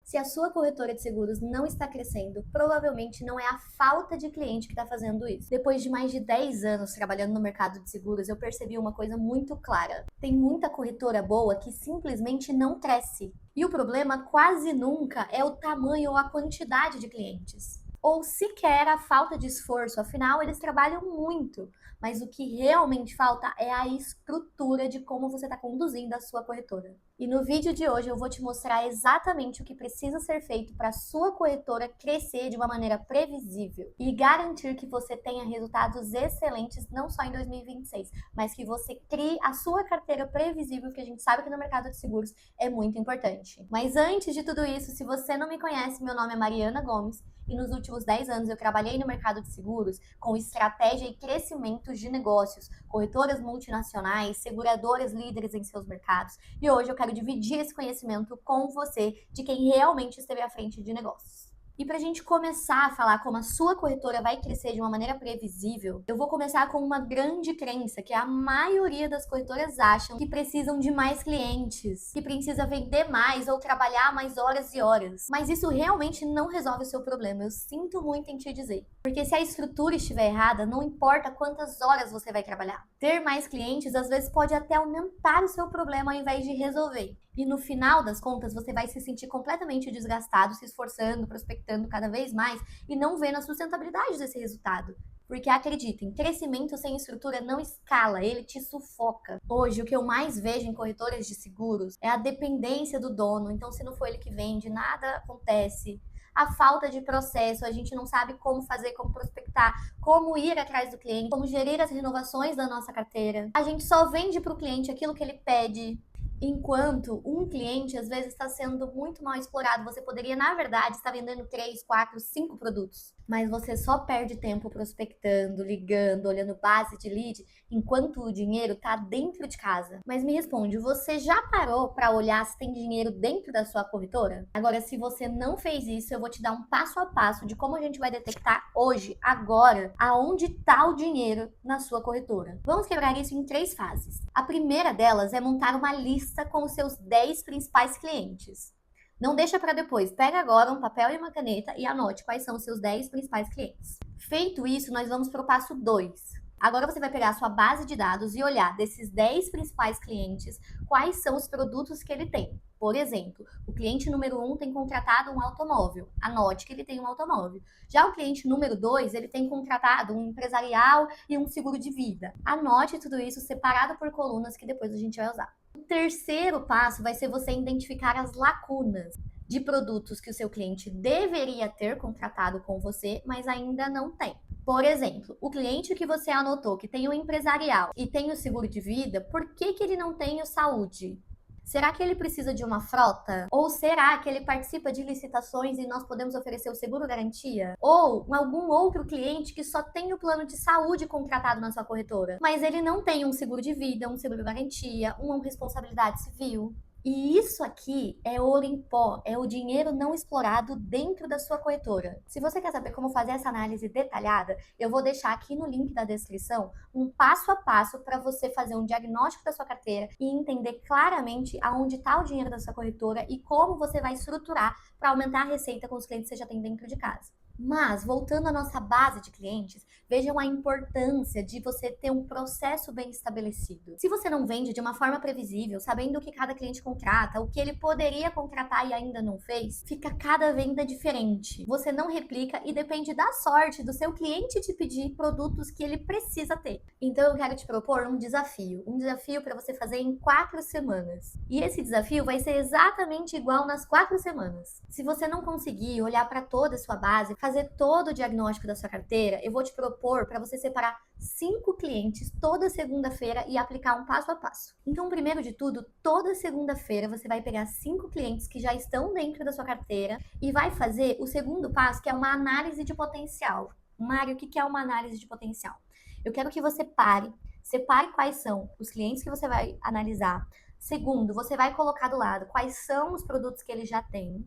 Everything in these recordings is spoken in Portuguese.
Se a sua corretora de seguros não está crescendo, provavelmente não é a falta de cliente que está fazendo isso. Depois de mais de 10 anos trabalhando no mercado de seguros, eu percebi uma coisa muito clara. Tem muita corretora boa que simplesmente não cresce. E o problema quase nunca é o tamanho ou a quantidade de clientes. Ou sequer a falta de esforço, afinal, eles trabalham muito. Mas o que realmente falta é a estrutura de como você está conduzindo a sua corretora. E no vídeo de hoje eu vou te mostrar exatamente o que precisa ser feito para a sua corretora crescer de uma maneira previsível e garantir que você tenha resultados excelentes não só em 2026, mas que você crie a sua carteira previsível, que a gente sabe que no mercado de seguros é muito importante. Mas antes de tudo isso, se você não me conhece, meu nome é Mariana Gomes e nos últimos 10 anos eu trabalhei no mercado de seguros com estratégia e crescimento de negócios, corretoras multinacionais, seguradoras líderes em seus mercados, e hoje eu quero dividir esse conhecimento com você, de quem realmente esteve à frente de negócios. E para a gente começar a falar como a sua corretora vai crescer de uma maneira previsível, eu vou começar com uma grande crença que a maioria das corretoras acham que precisam de mais clientes, que precisa vender mais ou trabalhar mais horas e horas. Mas isso realmente não resolve o seu problema, eu sinto muito em te dizer. Porque se a estrutura estiver errada, não importa quantas horas você vai trabalhar. Ter mais clientes às vezes pode até aumentar o seu problema ao invés de resolver. E no final das contas, você vai se sentir completamente desgastado, se esforçando, prospectando cada vez mais e não vendo a sustentabilidade desse resultado. Porque acreditem, crescimento sem estrutura não escala, ele te sufoca. Hoje, o que eu mais vejo em corretoras de seguros é a dependência do dono. Então, se não for ele que vende, nada acontece. A falta de processo, a gente não sabe como fazer, como prospectar, como ir atrás do cliente, como gerir as renovações da nossa carteira. A gente só vende para o cliente aquilo que ele pede. Enquanto um cliente às vezes está sendo muito mal explorado, você poderia, na verdade, estar vendendo 3, 4, 5 produtos. Mas você só perde tempo prospectando, ligando, olhando base de lead, enquanto o dinheiro está dentro de casa. Mas me responde, você já parou para olhar se tem dinheiro dentro da sua corretora? Agora, se você não fez isso, eu vou te dar um passo a passo de como a gente vai detectar hoje, agora, aonde está o dinheiro na sua corretora. Vamos quebrar isso em 3 fases. A primeira delas é montar uma lista com os seus 10 principais clientes. Não deixa para depois, pega agora um papel e uma caneta e anote quais são os seus 10 principais clientes. Feito isso, nós vamos para o passo 2. Agora você vai pegar a sua base de dados e olhar desses 10 principais clientes, quais são os produtos que ele tem. Por exemplo, o cliente número 1 tem contratado um automóvel. Anote que ele tem um automóvel. Já o cliente número 2, ele tem contratado um empresarial e um seguro de vida. Anote tudo isso separado por colunas que depois a gente vai usar. O terceiro passo vai ser você identificar as lacunas de produtos que o seu cliente deveria ter contratado com você, mas ainda não tem. Por exemplo, o cliente que você anotou que tem o empresarial e tem o seguro de vida, por que ele não tem o saúde? Será que ele precisa de uma frota? Ou será que ele participa de licitações e nós podemos oferecer o seguro garantia? Ou algum outro cliente que só tem o plano de saúde contratado na sua corretora, mas ele não tem um seguro de vida, um seguro garantia, uma responsabilidade civil? E isso aqui é ouro em pó, é o dinheiro não explorado dentro da sua corretora. Se você quer saber como fazer essa análise detalhada, eu vou deixar aqui no link da descrição um passo a passo para você fazer um diagnóstico da sua carteira e entender claramente aonde está o dinheiro da sua corretora e como você vai estruturar para aumentar a receita com os clientes que você já tem dentro de casa. Mas, voltando à nossa base de clientes, vejam a importância de você ter um processo bem estabelecido. Se você não vende de uma forma previsível, sabendo o que cada cliente contrata, o que ele poderia contratar e ainda não fez, fica cada venda diferente. Você não replica e depende da sorte do seu cliente te pedir produtos que ele precisa ter. Então eu quero te propor um desafio para você fazer em 4 semanas. E esse desafio vai ser exatamente igual nas 4 semanas. Se você não conseguir olhar para toda a sua base, fazer todo o diagnóstico da sua carteira, eu vou te propor para você separar 5 clientes toda segunda-feira e aplicar um passo a passo. Então, primeiro de tudo, toda segunda-feira você vai pegar 5 clientes que já estão dentro da sua carteira e vai fazer o segundo passo, que é uma análise de potencial. Mário, o que é uma análise de potencial? Eu quero que você separe quais são os clientes que você vai analisar. Segundo, você vai colocar do lado quais são os produtos que ele já tem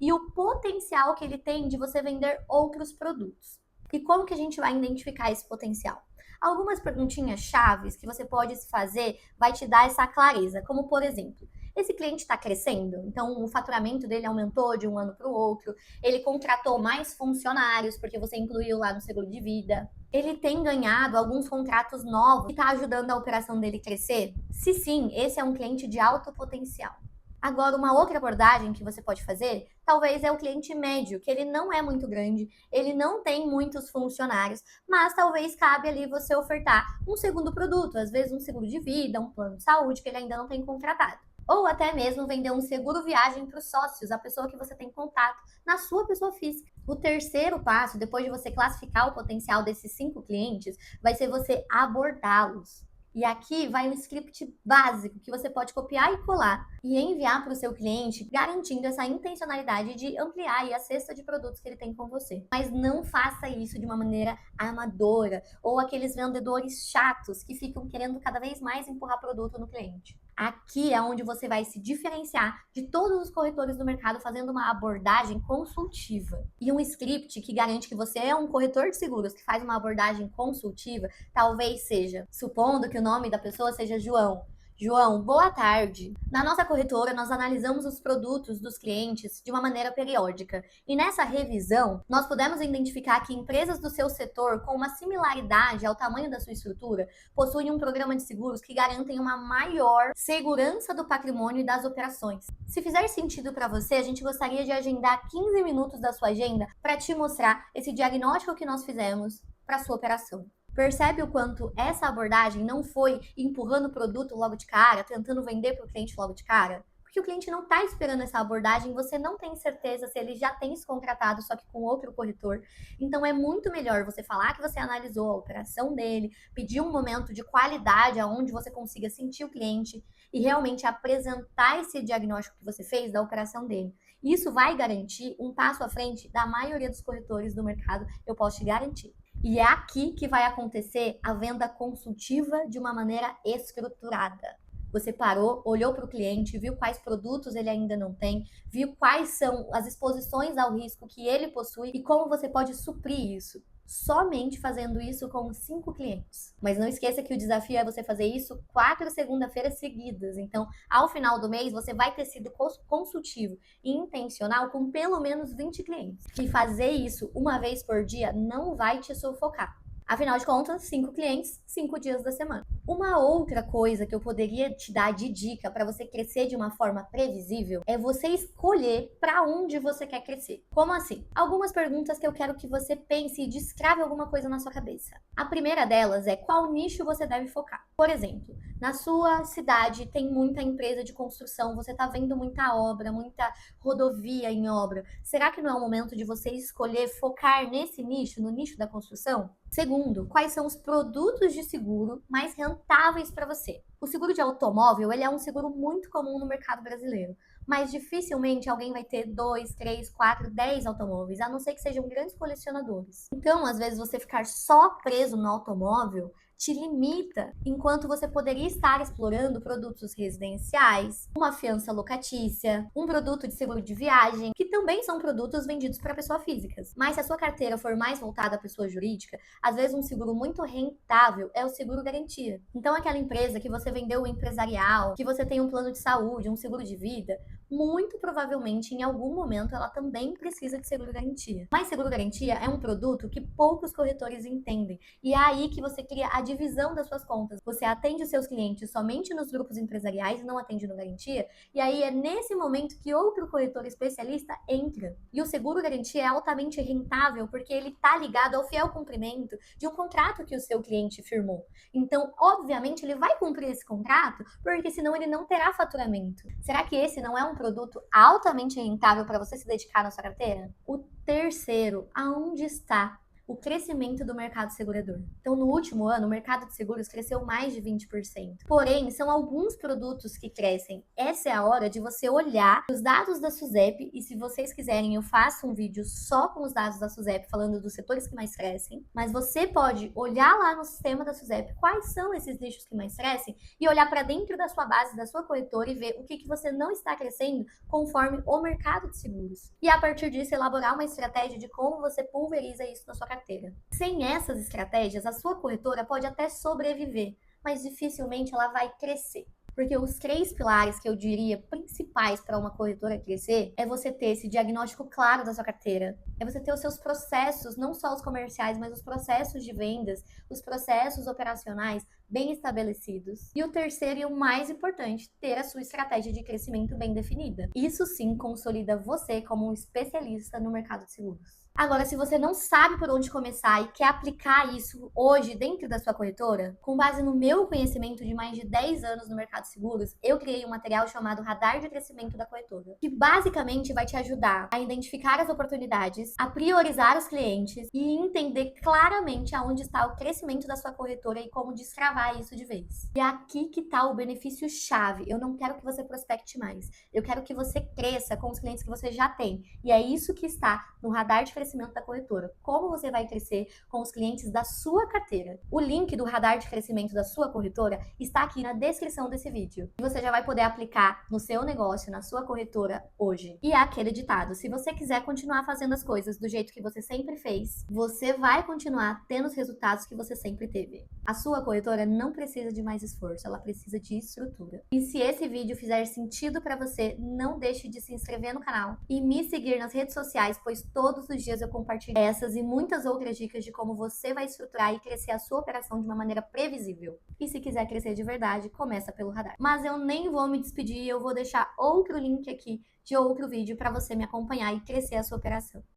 e o potencial que ele tem de você vender outros produtos. E como que a gente vai identificar esse potencial? Algumas perguntinhas chaves que você pode se fazer vai te dar essa clareza, como por exemplo, Esse cliente está crescendo, então o faturamento dele aumentou de um ano para o outro, ele contratou mais funcionários, porque você incluiu lá no seguro de vida. Ele tem ganhado alguns contratos novos que está ajudando a operação dele crescer? Se sim, esse é um cliente de alto potencial. Agora, uma outra abordagem que você pode fazer, talvez é o cliente médio, que ele não é muito grande, ele não tem muitos funcionários, mas talvez cabe ali você ofertar um segundo produto, às vezes um seguro de vida, um plano de saúde que ele ainda não tem contratado. Ou até mesmo vender um seguro viagem para os sócios, a pessoa que você tem contato, na sua pessoa física. O terceiro passo, depois de você classificar o potencial desses 5 clientes, vai ser você abordá-los. E aqui vai um script básico que você pode copiar e colar e enviar para o seu cliente, garantindo essa intencionalidade de ampliar a cesta de produtos que ele tem com você. Mas não faça isso de uma maneira amadora ou aqueles vendedores chatos que ficam querendo cada vez mais empurrar produto no cliente. Aqui é onde você vai se diferenciar de todos os corretores do mercado fazendo uma abordagem consultiva. E um script que garante que você é um corretor de seguros que faz uma abordagem consultiva, talvez seja, supondo que o nome da pessoa seja João. João, boa tarde. Na nossa corretora, nós analisamos os produtos dos clientes de uma maneira periódica. E nessa revisão, nós pudemos identificar que empresas do seu setor com uma similaridade ao tamanho da sua estrutura possuem um programa de seguros que garantem uma maior segurança do patrimônio e das operações. Se fizer sentido para você, a gente gostaria de agendar 15 minutos da sua agenda para te mostrar esse diagnóstico que nós fizemos para sua operação. Percebe o quanto essa abordagem não foi empurrando o produto logo de cara, tentando vender para o cliente logo de cara? Porque o cliente não está esperando essa abordagem, você não tem certeza se ele já tem se contratado, só que com outro corretor. Então é muito melhor você falar que você analisou a operação dele, pedir um momento de qualidade aonde você consiga sentir o cliente e realmente apresentar esse diagnóstico que você fez da operação dele. Isso vai garantir um passo à frente da maioria dos corretores do mercado, eu posso te garantir. E é aqui que vai acontecer a venda consultiva de uma maneira estruturada. Você parou, olhou para o cliente, viu quais produtos ele ainda não tem, viu quais são as exposições ao risco que ele possui e como você pode suprir isso. Somente fazendo isso com 5 clientes. Mas não esqueça que o desafio é você fazer isso 4 segunda-feiras seguidas. Então, ao final do mês, você vai ter sido consultivo e intencional com pelo menos 20 clientes. E fazer isso uma vez por dia não vai te sufocar. Afinal de contas, 5 clientes, 5 dias da semana. Uma outra coisa que eu poderia te dar de dica para você crescer de uma forma previsível é você escolher para onde você quer crescer. Como assim? Algumas perguntas que eu quero que você pense e descreve alguma coisa na sua cabeça. A primeira delas é qual nicho você deve focar. Por exemplo, na sua cidade tem muita empresa de construção, você está vendo muita obra, muita rodovia em obra. Será que não é o momento de você escolher focar nesse nicho, no nicho da construção? Segundo, quais são os produtos de seguro mais rentáveis para você? O seguro de automóvel, ele é um seguro muito comum no mercado brasileiro, mas dificilmente alguém vai ter 2, 3, 4, 10 automóveis, a não ser que sejam grandes colecionadores. Então, às vezes, você ficar só preso no automóvel te limita, enquanto você poderia estar explorando produtos residenciais, uma fiança locatícia, um produto de seguro de viagem, que também são produtos vendidos para pessoas físicas. Mas se a sua carteira for mais voltada à pessoa jurídica, às vezes um seguro muito rentável é o seguro garantia. Então aquela empresa que você vendeu o empresarial, que você tem um plano de saúde, um seguro de vida, muito provavelmente em algum momento ela também precisa de seguro garantia. Mas seguro garantia é um produto que poucos corretores entendem e é aí que você cria a divisão das suas contas. Você atende os seus clientes somente nos grupos empresariais e não atende no garantia, e aí é nesse momento que outro corretor especialista entra. E o seguro garantia é altamente rentável porque ele está ligado ao fiel cumprimento de um contrato que o seu cliente firmou. Então, obviamente, ele vai cumprir esse contrato, porque senão ele não terá faturamento. Será que esse não é um produto altamente rentável para você se dedicar na sua carteira? O terceiro, aonde está o crescimento do mercado segurador? Então, no último ano, o mercado de seguros cresceu mais de 20%. Porém, são alguns produtos que crescem. Essa é a hora de você olhar os dados da SUSEP, e se vocês quiserem, eu faço um vídeo só com os dados da SUSEP, falando dos setores que mais crescem. Mas você pode olhar lá no sistema da SUSEP quais são esses nichos que mais crescem e olhar para dentro da sua base, da sua corretora, e ver o que você não está crescendo conforme o mercado de seguros. E a partir disso, elaborar uma estratégia de como você pulveriza isso na sua carteira. Sem essas estratégias, a sua corretora pode até sobreviver, mas dificilmente ela vai crescer. Porque os 3 pilares que eu diria principais para uma corretora crescer é você ter esse diagnóstico claro da sua carteira, é você ter os seus processos, não só os comerciais, mas os processos de vendas, os processos operacionais bem estabelecidos. E o terceiro e o mais importante, ter a sua estratégia de crescimento bem definida. Isso sim consolida você como um especialista no mercado de seguros. Agora, se você não sabe por onde começar e quer aplicar isso hoje dentro da sua corretora, com base no meu conhecimento de mais de 10 anos no mercado de seguros, eu criei um material chamado Radar de Crescimento da Corretora, que basicamente vai te ajudar a identificar as oportunidades, a priorizar os clientes e entender claramente aonde está o crescimento da sua corretora e como destravar isso de vez. E aqui que está o benefício chave. Eu não quero que você prospecte mais. Eu quero que você cresça com os clientes que você já tem. E é isso que está no Radar de Crescimento da Corretora. Como você vai crescer com os clientes da sua carteira. O link do Radar de Crescimento da sua corretora está aqui na descrição desse vídeo. E você já vai poder aplicar no seu negócio, na sua corretora hoje. E é aquele ditado, se você quiser continuar fazendo as coisas do jeito que você sempre fez, você vai continuar tendo os resultados que você sempre teve. A sua corretora não precisa de mais esforço, ela precisa de estrutura. E se esse vídeo fizer sentido para você, não deixe de se inscrever no canal e me seguir nas redes sociais, pois todos os dias eu compartilho essas e muitas outras dicas de como você vai estruturar e crescer a sua operação de uma maneira previsível. E se quiser crescer de verdade, começa pelo Radar. Mas eu nem vou me despedir, eu vou deixar outro link aqui de outro vídeo para você me acompanhar e crescer a sua operação.